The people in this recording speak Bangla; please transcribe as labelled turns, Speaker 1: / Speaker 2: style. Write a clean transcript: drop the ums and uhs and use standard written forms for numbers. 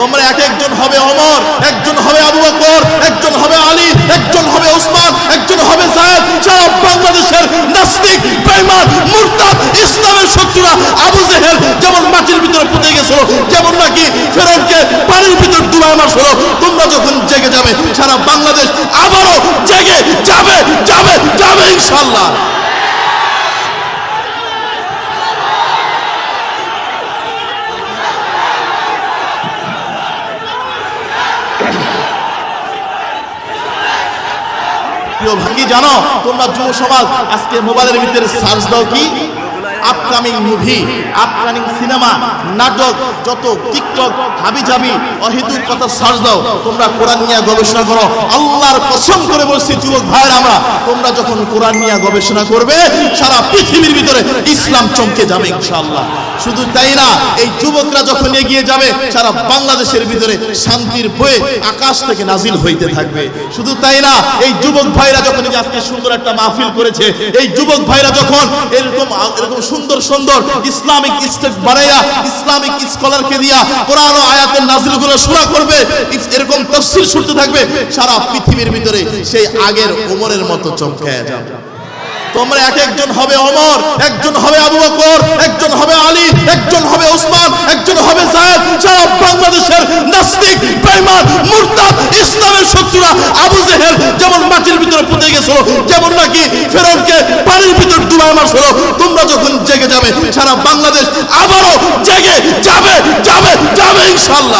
Speaker 1: তোমরা এক একজন হবে ওমর, একজন হবে আবু বকর, একজন হবে আলী, একজন হবে ওসমান, একজন হবে যায়েদ। সারা বাংলাদেশের নাস্তিক, বেঈমান, মুরতাদ, ইসলামের শত্রুরা আবু জেহেল যেমন মাটির ভিতরে পুঁতে গেছিল, যেমন নাকি ফেরাউনকে পানির ভিতর ডুবায় মারছিল, তোমরা যখন জেগে যাবে সারা বাংলাদেশ আবারও জেগে যাবে যাবে যাবে ইনশাআল্লাহ। প্রিয় ভাই, জানো তোমরা যুব সমাজ আজকে মোবাইলের ভিতরে সার্চ দাও কি আপকামিং মুভি, আপকামিং সিনেমা, নাটক, যত টিকটক হাবিজাবি অহেতুক কথা সার্চ দাও। তোমরা কোরআন নিয়ে গবেষণা করো। আল্লাহর কসম করে বলছি যুবক ভাইয়ের আমরা, তোমরা যখন কোরআন নিয়ে গবেষণা করবে সারা পৃথিবীর ভিতরে ইসলাম চমকে যাবে ইনশাআল্লাহ। শুধু তাই না, এই যুবকরা যখন এগিয়ে যাবে সারা বাংলাদেশের ভিতরে শান্তির বয়ে আকাশ থেকে নাজিল হইতে থাকবে। শুধু তাই না, এই যুবক ভাইরা যখন আজকে সুন্দর একটা মাহফিল করেছে, এই যুবক ভাইরা যখন এরকম সুন্দর সুন্দর ইসলামিক স্টেট বানাইয়া ইসলামিক স্কলারকে দিয়া কোরআন ও আয়াতের নাজিলগুলো শোনা করবে, এরকম তাফসীর শুনতে থাকবে, সারা পৃথিবীর ভিতরে সেই আগের ওমরের মতো চমকায় যাবে। তোমরা এক একজন হবে ওমর, একজন হবে আবু বকর, একজন হবে আলী, একজন হবে ওসমান, একজন হবে যায়েদ। সারা বাংলাদেশের নাস্তিক, বেঈমান, মুরতাদ, ইসলামের শত্রুরা আবু জেহেল যেমন মাটির ভিতরে পুঁতে গেছিল, যেমন নাকি ফেরাউনকে পানির ভিতর ডুবায় মারছিল, তোমরা যখন জেগে যাবে সারা বাংলাদেশ আবারও জেগে যাবে যাবে যাবে ইনশাআল্লাহ।